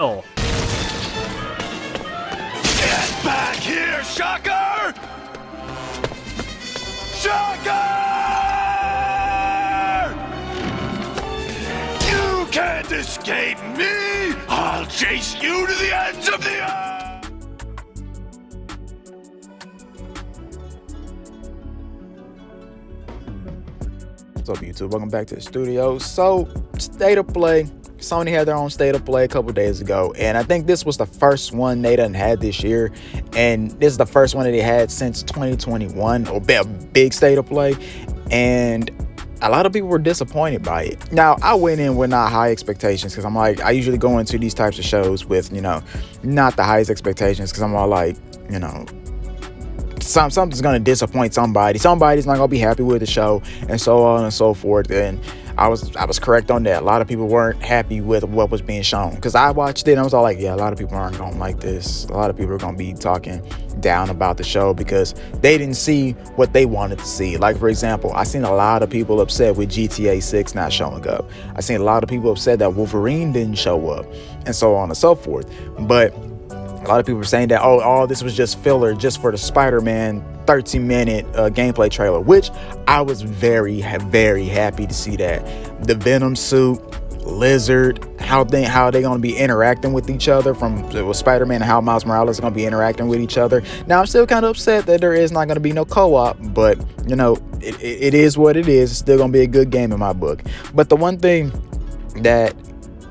Oh. Get back here, Shocker! Shocker! You can't escape me! I'll chase you to the ends of the earth! What's up, YouTube? Welcome back to the studio. So, state of play. Sony had their own state of play a couple days ago, and I think this was the first one they done had this year, and this is the first one that they had since 2021, or a big state of play, and a lot of people were disappointed by it. Now, I went in with not high expectations, because I'm like, I usually go into these types of shows with, not the highest expectations, because I'm all like, something's gonna disappoint somebody. Somebody's not gonna be happy with the show, and so on and so forth. And I was correct on that. A lot of people weren't happy with what was being shown, because I watched it and I was all like, yeah, a lot of people aren't gonna like this. A lot of people are gonna be talking down about the show because they didn't see what they wanted to see. Like, for example, I seen a lot of people upset with GTA 6 not showing up. I seen a lot of people upset that Wolverine didn't show up, and so on and so forth. But a lot of people were saying that, oh, this was just filler just for the Spider-Man 13-minute gameplay trailer, which I was very, very happy to see that. The Venom suit, Lizard, how they going to be interacting with each other with Spider-Man, and how Miles Morales is going to be interacting with each other. Now, I'm still kind of upset that there is not going to be no co-op, but, it is what it is. It's still going to be a good game in my book. But the one thing that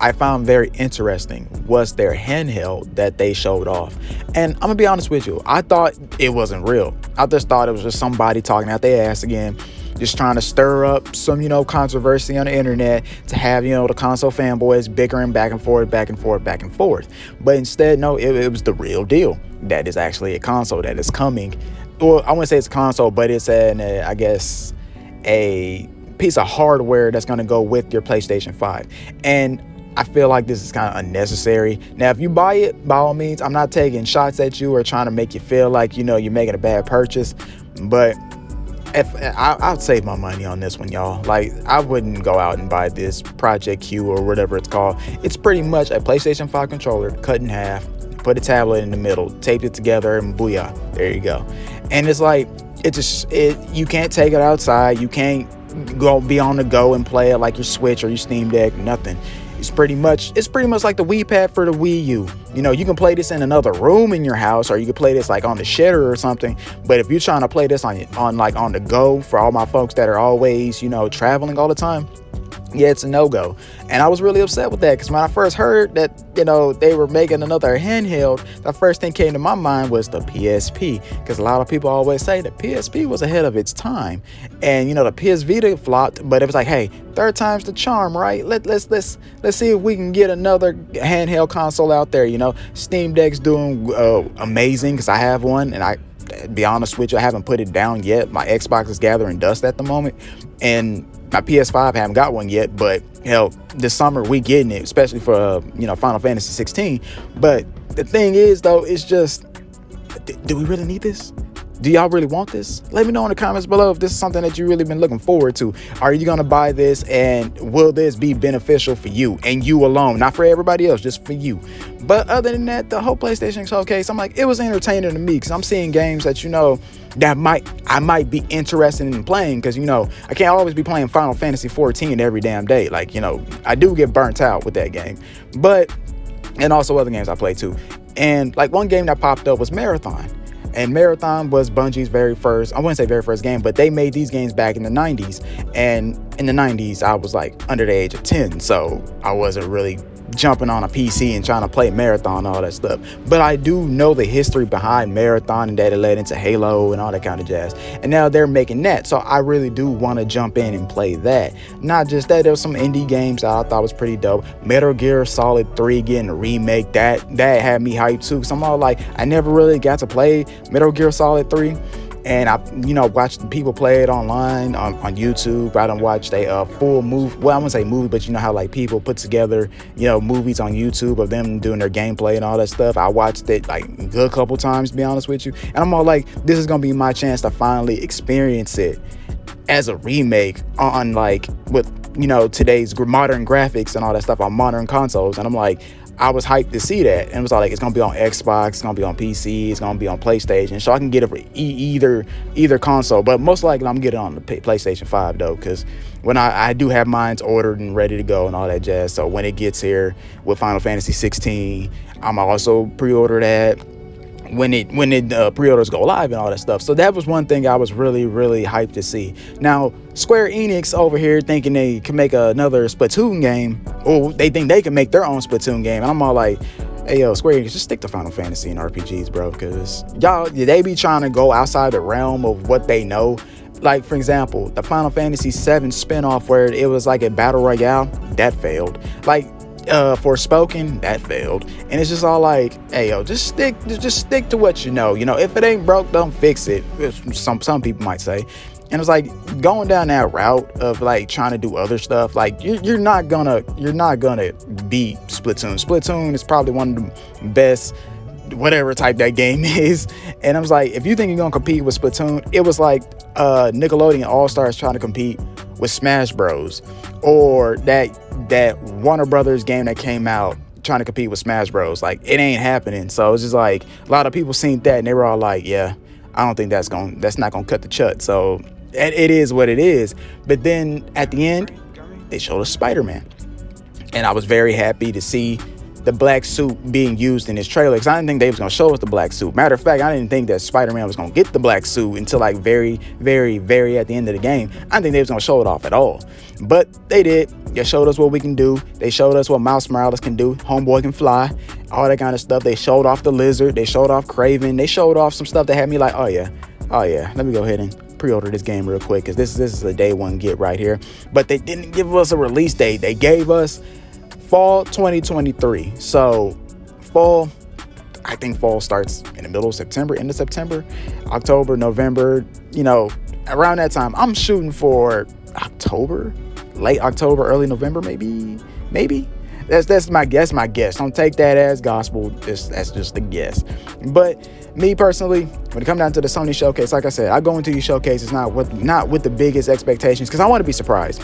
I found very interesting was their handheld that they showed off. And I'm gonna be honest with you, I thought it wasn't real. I just thought it was just somebody talking out their ass again, just trying to stir up some, controversy on the internet to have, the console fanboys bickering back and forth. But instead, no, it was the real deal. That is actually a console that is coming. Well, I wouldn't say it's a console, but it's I guess a piece of hardware that's going to go with your PlayStation 5. And I feel like this is kind of unnecessary. Now, if you buy it, by all means, I'm not taking shots at you or trying to make you feel like, you're making a bad purchase. But I'd save my money on this one, y'all. Like, I wouldn't go out and buy this Project Q or whatever it's called. It's pretty much a PlayStation 5 controller cut in half, put a tablet in the middle, taped it together, and booyah, there you go. And it's like, you can't take it outside. You can't be on the go and play it like your Switch or your Steam Deck, nothing. It's pretty much like the Wii Pad for the Wii U. You can play this in another room in your house, or you can play this like on the shitter or something. But if you're trying to play this on the go, for all my folks that are always, traveling all the time, yeah, it's a no-go. And I was really upset with that, because when I first heard that, they were making another handheld, the first thing came to my mind was the PSP, because a lot of people always say the PSP was ahead of its time. And, the PS Vita flopped, but it was like, hey, third time's the charm, right? Let's see if we can get another handheld console out there. Steam Deck's doing amazing, because I have one, and to be honest with you, I haven't put it down yet. My Xbox is gathering dust at the moment, and my PS5 haven't got one yet, but hell, this summer we getting it, especially for Final Fantasy 16. But the thing is, though, it's just, do we really need this? Do y'all really want this? Let me know in the comments below if this is something that you really been looking forward to. Are you gonna buy this, and will this be beneficial for you and you alone? Not for everybody else, just for you. But other than that, the whole PlayStation showcase, I'm like, it was entertaining to me, because I'm seeing games that that I might be interested in playing, because I can't always be playing Final Fantasy 14 every damn day. Like, I do get burnt out with that game. And also other games I play too. And like, one game that popped up was Marathon. And Marathon was Bungie's very first, I wouldn't say very first game, but they made these games back in the 90s. And in the 90s, I was like under the age of 10. So I wasn't really jumping on a PC and trying to play Marathon and all that stuff. But I do know the history behind Marathon, and that it led into Halo and all that kind of jazz. And now they're making that. So I really do want to jump in and play that. Not just that, there was some indie games that I thought was pretty dope. Metal Gear Solid 3 getting a remake, that had me hyped too. Because I'm all like, I never really got to play Metal Gear Solid 3. And I, watched people play it online on YouTube. I done watched a full movie. Well, I wouldn't say movie, but how like people put together, movies on YouTube of them doing their gameplay and all that stuff. I watched it like a good couple times, to be honest with you. And I'm all like, this is gonna be my chance to finally experience it as a remake on like with today's modern graphics and all that stuff on modern consoles. And I'm like, I was hyped to see that, and it was all like, it's gonna be on Xbox, it's gonna be on PC, it's gonna be on PlayStation, so I can get it for either console. But most likely I'm gonna get it on the PlayStation 5 though, because when I do have mine ordered and ready to go and all that jazz. So when it gets here with Final Fantasy 16, I'm also pre-order that when it pre-orders go live and all that stuff. So that was one thing I was really hyped to see. Now Square Enix over here thinking they can make another Splatoon game, or they think they can make their own Splatoon game, and I'm all like, hey yo, Square Enix, just stick to Final Fantasy and RPGs, bro, because y'all, they be trying to go outside the realm of what they know. Like, for example, the Final Fantasy 7 spinoff where it was like a battle royale, that failed. Like, Forspoken, that failed. And it's just all like, hey yo, just stick to what you know. You know, if it ain't broke, don't fix it, some people might say. And it's like going down that route of like trying to do other stuff, like you're not gonna beat Splatoon is probably one of the best whatever type that game is. And I was like, if you think you're gonna compete with Splatoon, it was like Nickelodeon All-Stars trying to compete with Smash Bros, or that Warner Brothers game that came out trying to compete with Smash Bros. Like, it ain't happening. So it's just like a lot of people seen that and they were all like, yeah, I don't think that's not gonna cut the chut. So it is what it is. But then at the end, they showed us Spider-Man, and I was very happy to see the black suit being used in this trailer, because I didn't think they was gonna show us the black suit. Matter of fact, I didn't think that Spider-Man was gonna get the black suit until like very at the end of the game. I didn't think they was gonna show it off at all, but they did. They showed us what we can do. They showed us what Miles Morales can do. Homeboy can fly, all that kind of stuff. They showed off the lizard. They showed off Kraven. They showed off some stuff that had me like, oh yeah, let me go ahead and pre-order this game real quick, because this is a day one get right here. But they didn't give us a release date. They gave us fall 2023. So fall, I think fall starts in the middle of September, end of September, October, November, you know, around that time. I'm shooting for October, late October, early November, maybe. That's my guess. Don't take that as gospel. That's just a guess. But me personally, when it comes down to the Sony showcase, like I said, I go into these showcases not with the biggest expectations, because I want to be surprised.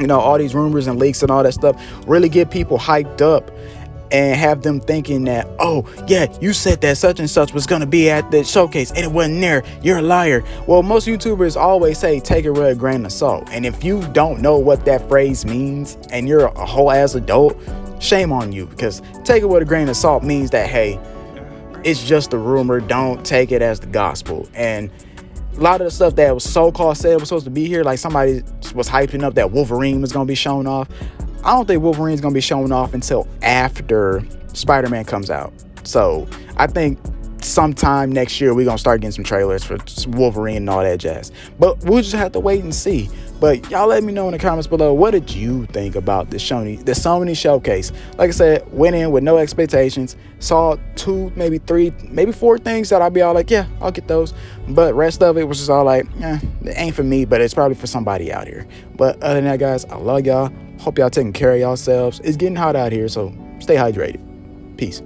You know, all these rumors and leaks and all that stuff really get people hyped up and have them thinking that, oh yeah, you said that such and such was gonna be at the showcase and it wasn't there, you're a liar. Well, most YouTubers always say take it with a grain of salt, and if you don't know what that phrase means and you're a whole ass adult, shame on you, because take it with a grain of salt means that, hey, it's just a rumor, don't take it as the gospel. And a lot of the stuff that was so-called said was supposed to be here, like somebody was hyping up that Wolverine was going to be shown off. I don't think Wolverine's going to be shown off until after Spider-Man comes out. So I think sometime next year we're going to start getting some trailers for Wolverine and all that jazz. But we'll just have to wait and see. But y'all let me know in the comments below, what did you think about the Sony showcase? Like I said, went in with no expectations, saw 2, maybe 3, maybe 4 things that I'll be all like, yeah, I'll get those. But rest of it was just all like, it ain't for me, but it's probably for somebody out here. But other than that, guys, I love y'all. Hope y'all taking care of yourselves. It's getting hot out here, so stay hydrated. Peace.